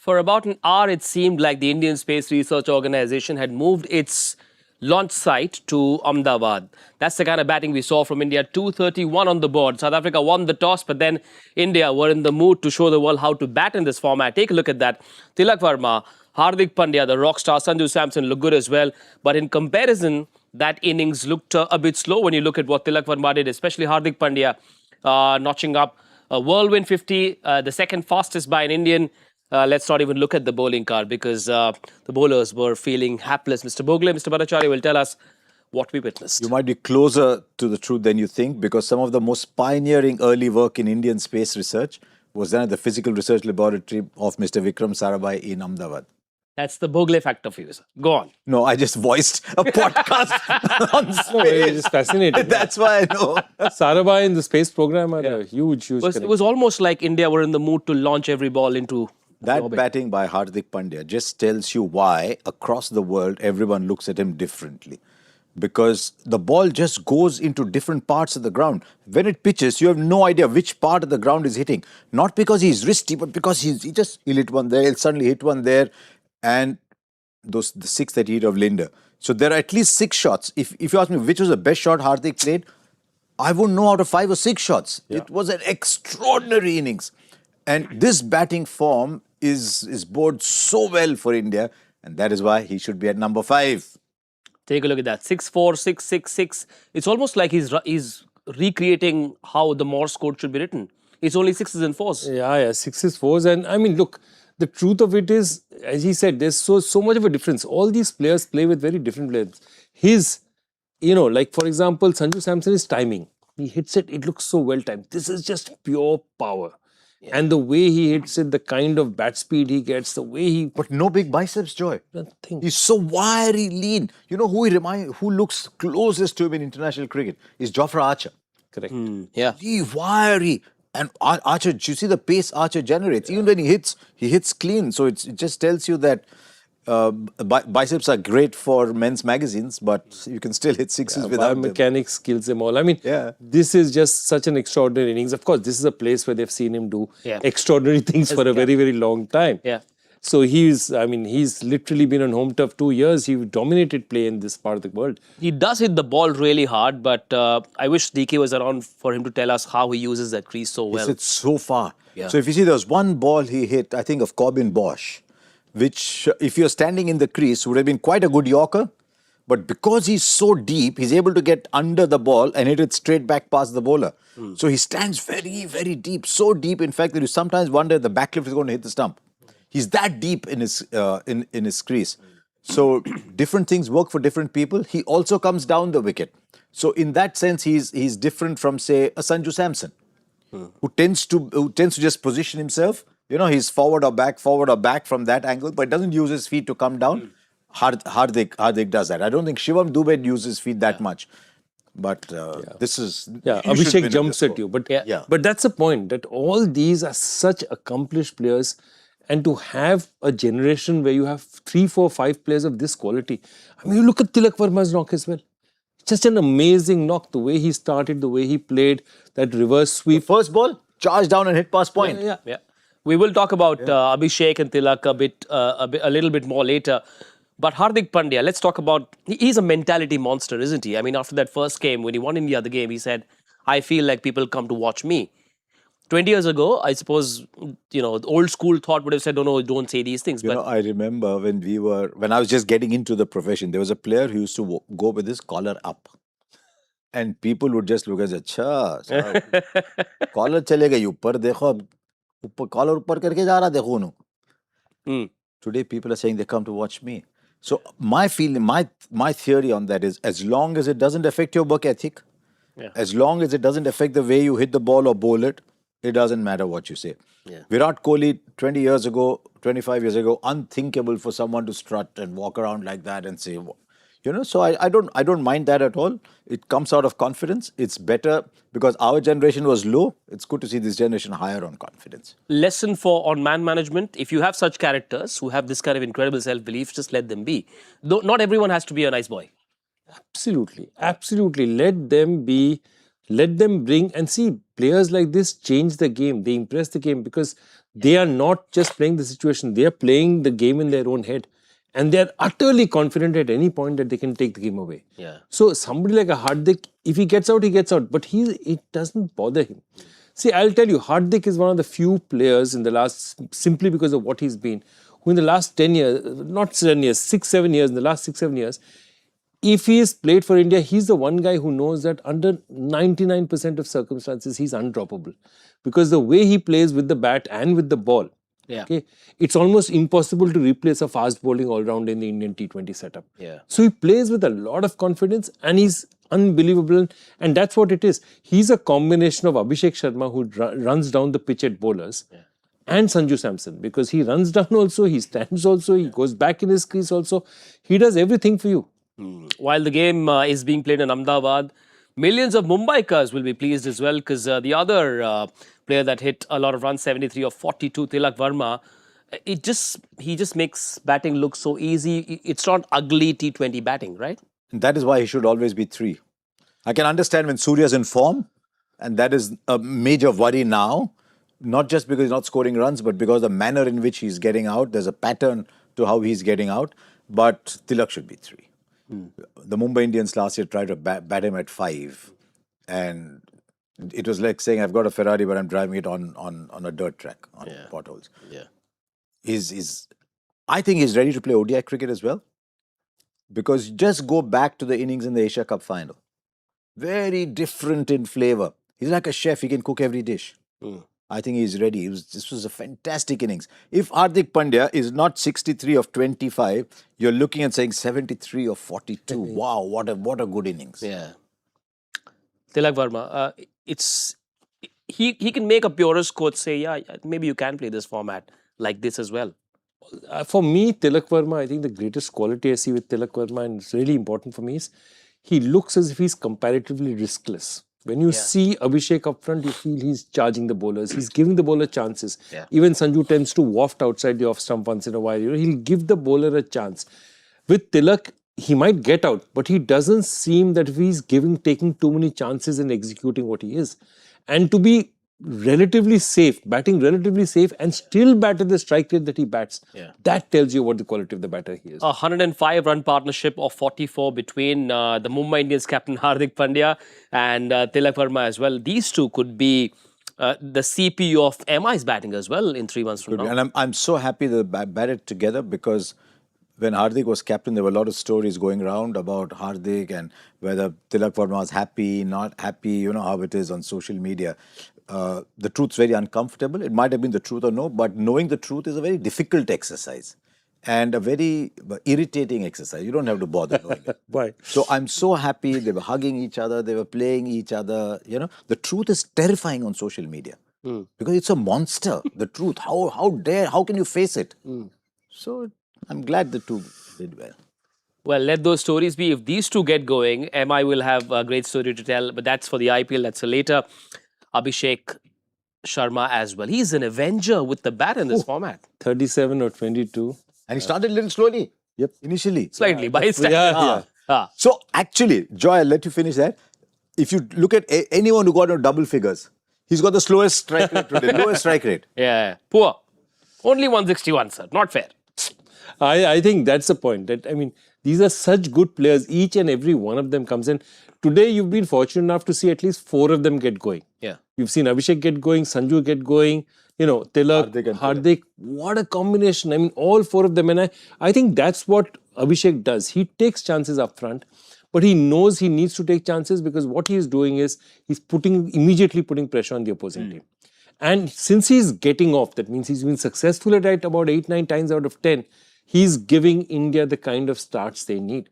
For about an hour, it seemed like the Indian Space Research Organization had moved its launch site to Ahmedabad. That's the kind of batting we saw from India. 231 on the board. South Africa won the toss, but then India were in the mood to show the world how to bat in this format. Take a look at that. Tilak Varma, Hardik Pandya, the rock star, Sanju Samson look good as well. But in comparison, that innings looked a bit slow when you look at what Tilak Varma did, especially Hardik Pandya notching up a whirlwind 50, the second fastest by an Indian. Let's not even look at the bowling card because the bowlers were feeling hapless. Mr. Bhogle, Mr. Bhattacharjya will tell us what we witnessed. You might be closer to the truth than you think because some of the most pioneering early work in Indian space research was done at the Physical Research Laboratory of Mr. Vikram Sarabhai in Ahmedabad. That's the Bhogle factor for you, sir. Go on. No, I just voiced a podcast on space. No, it is fascinating. That's why I know. Sarabhai and the space program are a huge It was almost like India were in the mood to launch every ball into That batting by Hardik Pandya just tells you why across the world everyone looks at him differently. Because the ball just goes into different parts of the ground. When it pitches, you have no idea which part of the ground is hitting. Not because he's risky, but because he'll hit one there, he'll suddenly hit one there. And the six that he hit of Linder. So there are at least 6 shots. If you ask me which was the best shot Hardik played, I wouldn't know out of 5 or 6 shots. Yeah. It was an extraordinary innings. And this batting form is bowled so well for India, and that is why he should be at number 5. Take a look at that. 6-4, 6-6-6. It's almost like he's recreating how the Morse code should be written. It's only 6s and 4s. Yeah, 6s, 4s. And I mean, look, the truth of it is, as he said, there's so much of a difference. All these players play with very different players. Like for example, Sanju Samson is timing. He hits it, it looks so well timed. This is just pure power. Yeah. And the way he hits it, the kind of bat speed he gets, the way he... But no big biceps, Joy. Nothing. He's so wiry, lean. You know who looks closest to him in international cricket is Jofra Archer. Correct. Yeah. He's wiry. And Archer, you see the pace Archer generates. Even when he hits clean. So it just tells you that biceps are great for men's magazines, but you can still hit 6s without them. Mechanics kills them all. I mean, this is just such an extraordinary innings. Of course, this is a place where they've seen him do extraordinary things for a very, very long time. Yeah. So he's literally been on home turf 2 years. He dominated play in this part of the world. He does hit the ball really hard, but I wish DK was around for him to tell us how he uses that crease so well. He hits so far. Yeah. So if you see, there was one ball he hit, I think of Corbin Bosch, which if you're standing in the crease would have been quite a good Yorker. But because he's so deep, he's able to get under the ball and hit it straight back past the bowler. So he stands very, very deep. So deep, in fact, that you sometimes wonder if the backlift is going to hit the stump. He's that deep in his crease. So different things work for different people. He also comes down the wicket. So in that sense, he's different from, say, a Sanju Samson, who tends to just position himself. You know, he's forward or back from that angle, but doesn't use his feet to come down. Hardik does that. I don't think Shivam Dubey uses his feet that much. But this is... Yeah, Abhishek jumps at you. But that's the point, that all these are such accomplished players. And to have a generation where you have 3, 4, 5 players of this quality. I mean, you look at Tilak Varma's knock as well. Just an amazing knock. The way he started, the way he played, that reverse sweep. The first ball, charge down and hit past point. Yeah. We will talk about Abhishek and Tilak a little bit more later. But Hardik Pandya, let's talk about... He's a mentality monster, isn't he? I mean, after that first game, when he won India the game, he said, I feel like people come to watch me. 20 years ago, I suppose, the old school thought would have said, no, don't say these things. But I remember when I was just getting into the profession, there was a player who used to go with his collar up. And people would just look as collar chalega upar dekho, collar upar karke ja raha dekho no. Today people are saying they come to watch me. So my feeling, my theory on that is, as long as it doesn't affect your work ethic, as long as it doesn't affect the way you hit the ball or bowl it, it doesn't matter what you say. Yeah. Virat Kohli, 20 years ago, 25 years ago, unthinkable for someone to strut and walk around like that and say, so I don't mind that at all. It comes out of confidence. It's better because our generation was low. It's good to see this generation higher on confidence. Lesson on man management. If you have such characters who have this kind of incredible self-belief, just let them be. Though not everyone has to be a nice boy. Absolutely. Let them be Let them bring and see players like this change the game. They impress the game because they are not just playing the situation. They are playing the game in their own head. And they are utterly confident at any point that they can take the game away. Yeah. So somebody like a Hardik, if he gets out, he gets out. But it doesn't bother him. See, I'll tell you, Hardik is one of the few players in the last, simply because of what he's been, who in the last 10 years, not 10 years, 6, 7 years, in the last 6, 7 years, if he is played for India, he's the one guy who knows that under 99% of circumstances, he's undroppable. Because the way he plays with the bat and with the ball, okay, it's almost impossible to replace a fast bowling all-round in the Indian T20 setup. Yeah. So he plays with a lot of confidence and he's unbelievable. And that's what it is. He's a combination of Abhishek Sharma, who runs down the pitch at bowlers, and Sanju Samson, because he runs down also, he stands also, he goes back in his crease also. He does everything for you. While the game is being played in Ahmedabad, millions of Mumbaikars will be pleased as well, because the other player that hit a lot of runs, 73 or 42, Tilak Varma, he just makes batting look so easy. It's not ugly T20 batting, right? And that is why he should always be 3. I can understand when Surya's in form, and that is a major worry now, not just because he's not scoring runs, but because the manner in which he's getting out, there's a pattern to how he's getting out. But Tilak should be 3. The Mumbai Indians last year tried to bat him at 5, and it was like saying, I've got a Ferrari, but I'm driving it on a dirt track, on potholes. Yeah. I think he's ready to play ODI cricket as well, because just go back to the innings in the Asia Cup final. Very different in flavor. He's like a chef, he can cook every dish. I think he's ready. This was a fantastic innings. If Hardik Pandya is not 63 of 25, you're looking at saying 73 of 42. Wow, what a good innings. Yeah. Tilak Varma, he can make a purist coach say, yeah, maybe you can play this format like this as well. For me, Tilak Varma, I think the greatest quality I see with Tilak Varma, and it's really important for me, is he looks as if he's comparatively riskless. When you see Abhishek up front, you feel he's charging the bowlers. He's giving the bowler chances. Even Sanju tends to waft outside the off stump once in a while. He'll give the bowler a chance. With Tilak, he might get out, but he doesn't seem that he's taking too many chances and executing what he is. And to be relatively safe, batting relatively safe, and still bat at the strike rate that he bats, that tells you what the quality of the batter he is. A 105-run partnership of 44 between the Mumbai Indians captain Hardik Pandya and Tilak Varma as well. These two could be the CPU of MI's batting as well in 3 months from now. And I'm so happy they batted together, because when Hardik was captain, there were a lot of stories going around about Hardik and whether Tilak Varma was happy, not happy, you know how it is on social media. The truth's very uncomfortable. It might have been the truth or no, but knowing the truth is a very difficult exercise and a very irritating exercise. You don't have to bother knowing it. Why? So I'm so happy they were hugging each other, they were playing each other. You know, the truth is terrifying on social media because it's a monster. The truth. How can you face it? So I'm glad the two did well. Well, let those stories be. If these two get going, MI will have a great story to tell, but that's for the IPL. That's for later. Abhishek Sharma as well. He's an avenger with the bat in this format. 37 or 22. And he started a little slowly. Yep. Initially. Slightly, by his standards. So actually, Joy, I'll let you finish that. If you look at anyone who got on double figures, he's got the slowest strike rate today, lowest strike rate. Yeah, poor. Only 161, sir. Not fair. I think that's the point. That, I mean, these are such good players. Each and every one of them comes in. Today, you've been fortunate enough to see at least 4 of them get going. Yeah. You've seen Abhishek get going, Sanju get going, you know, Tilak, Hardik. What a combination. I mean, all 4 of them. And I think that's what Abhishek does. He takes chances up front, but he knows he needs to take chances because what he is doing is he's immediately putting pressure on the opposing team. And since he's getting off, that means he's been successful at it about 8-9 times out of 10. He's giving India the kind of starts they need.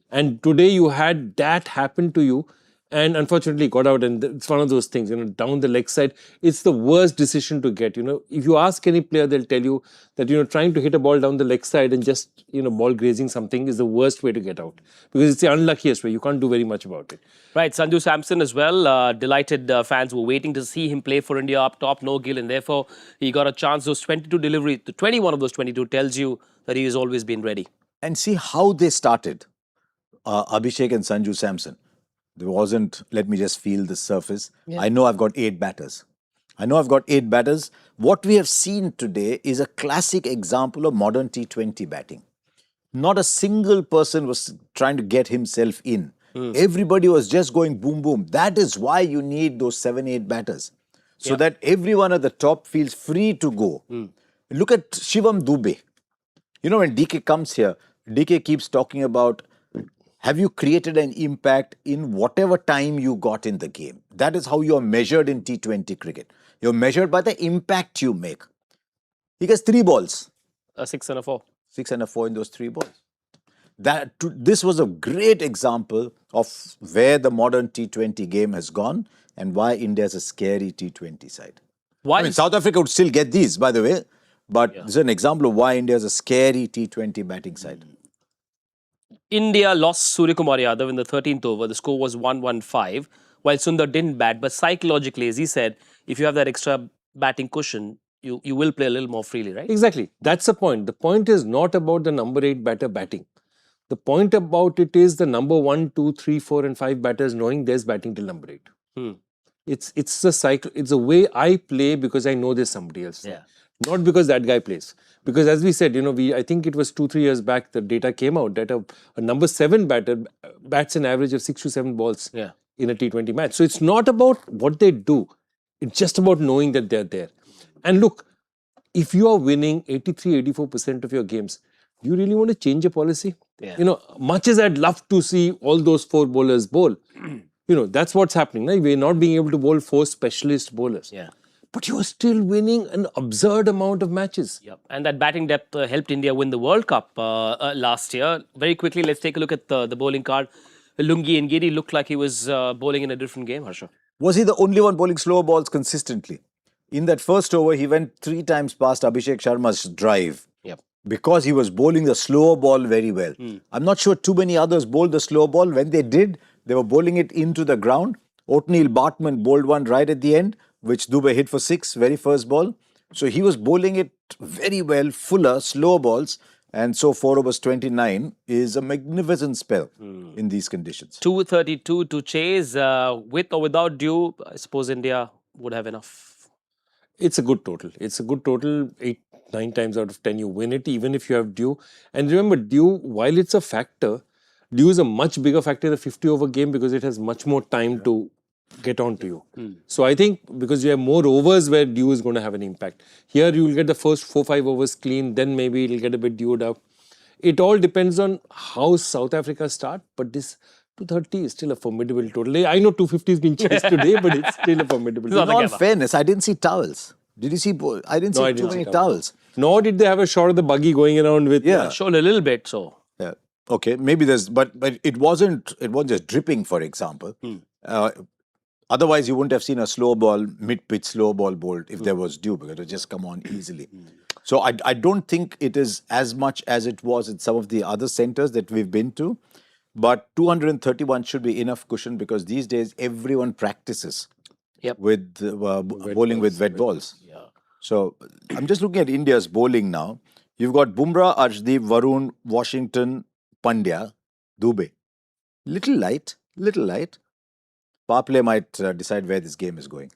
And today you had that happen to you and unfortunately got out, and it's one of those things, you know, down the leg side. It's the worst decision to get, you know. If you ask any player, they'll tell you that, you know, trying to hit a ball down the leg side and just, you know, ball grazing something is the worst way to get out because it's the unluckiest way. You can't do very much about it. Right, Sanju Samson as well. Delighted fans were waiting to see him play for India up top, no Gill, and therefore he got a chance. Those 22 deliveries, the 21 of those 22 tells you that he has always been ready. And see how they started, Abhishek and Sanju Samson. There wasn't, let me just feel the surface. I know I've got 8 batters. What we have seen today is a classic example of modern T20 batting. Not a single person was trying to get himself in. Everybody was just going boom, boom. That is why you need those 7, 8 batters. So that everyone at the top feels free to go. Look at Shivam Dube. You know, when DK comes here, DK keeps talking about, have you created an impact in whatever time you got in the game? That is how you are measured in T20 cricket. You're measured by the impact you make. He gets 3 balls. A 6 and a 4. 6 and a 4 in those 3 balls. This was a great example of where the modern T20 game has gone and why India is a scary T20 side. I mean, South Africa would still get these, by the way, but this is an example of why India is a scary T20 batting side. India lost Suryakumar Yadav in the 13th over. The score was 115, while Sundar didn't bat. But psychologically, as he said, if you have that extra batting cushion, you will play a little more freely, right? Exactly. That's the point. The point is not about the number 8 batter batting. The point about it is the number 1, 2, 3, 4 and 5 batters knowing there's batting till number 8. It's the cycle. It's the way I play because I know there's somebody else. Yeah. Not because that guy plays. Because as we said, I think it was 2-3 years back, the data came out that a number 7 batter bats an average of 6 to 7 balls in a T20 match. So it's not about what they do. It's just about knowing that they're there. And look, if you are winning 83-84% of your games, do you really want to change your policy? Yeah. Much as I'd love to see all those 4 bowlers bowl, that's what's happening. Right? We're not being able to bowl 4 specialist bowlers. Yeah. But you're still winning an absurd amount of matches. Yep. And that batting depth helped India win the World Cup last year. Very quickly, let's take a look at the bowling card. Lungi and Giri looked like he was bowling in a different game, Harsha. Was he the only one bowling slower balls consistently? In that first over, he went 3 times past Abhishek Sharma's drive. Yep. Because he was bowling the slower ball very well. I'm not sure too many others bowled the slower ball. When they did, they were bowling it into the ground. O'Neill Bartman bowled one right at the end, which Dube hit for 6, very first ball. So he was bowling it very well, fuller, slower balls. And so 4 overs 29 is a magnificent spell in these conditions. 232 to chase. With or without Dew, I suppose India would have enough. It's a good total. 8-9 times out of 10 you win it, even if you have Dew. And remember, Dew, while it's a factor, Dew is a much bigger factor in the 50 over game because it has much more time to get on to you. So I think because you have more overs where Dew is going to have an impact. Here you will get the first 4-5 overs clean, then maybe it'll get a bit dewed up. It all depends on how South Africa start, but this 230 is still a formidable total. I know 250 has been chased today, but it's still a formidable total. In all fairness, I didn't see towels. Did you see? I didn't see too many towels. Nor did they have a shot of the buggy going around with. Shown a little bit, so. Yeah. Okay. Maybe there's, but it wasn't just dripping, for example. Otherwise, you wouldn't have seen a slow ball, mid-pitch slow ball bowled if there was Dew, because it would just come on easily. So I don't think it is as much as it was in some of the other centres that we've been to. But 231 should be enough cushion because these days everyone practices with bowling with wet balls. Yeah. So I'm just looking at India's bowling now. You've got Bumrah, Arshdeep, Varun, Washington, Pandya, Dube. Little light. Power play might decide where this game is going.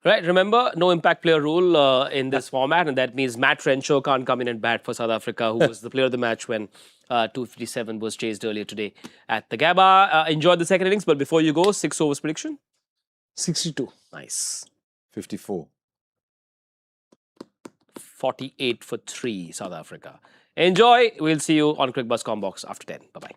Right, remember, no impact player rule in this format, and that means Matt Renshaw can't come in and bat for South Africa, who was the player of the match when 257 was chased earlier today at the Gabba. Enjoyed the second innings, but before you go, 6 overs prediction? 62. Nice. 54. 48 for 3, South Africa. Enjoy. We'll see you on Cricbuzz Combox after 10. Bye-bye.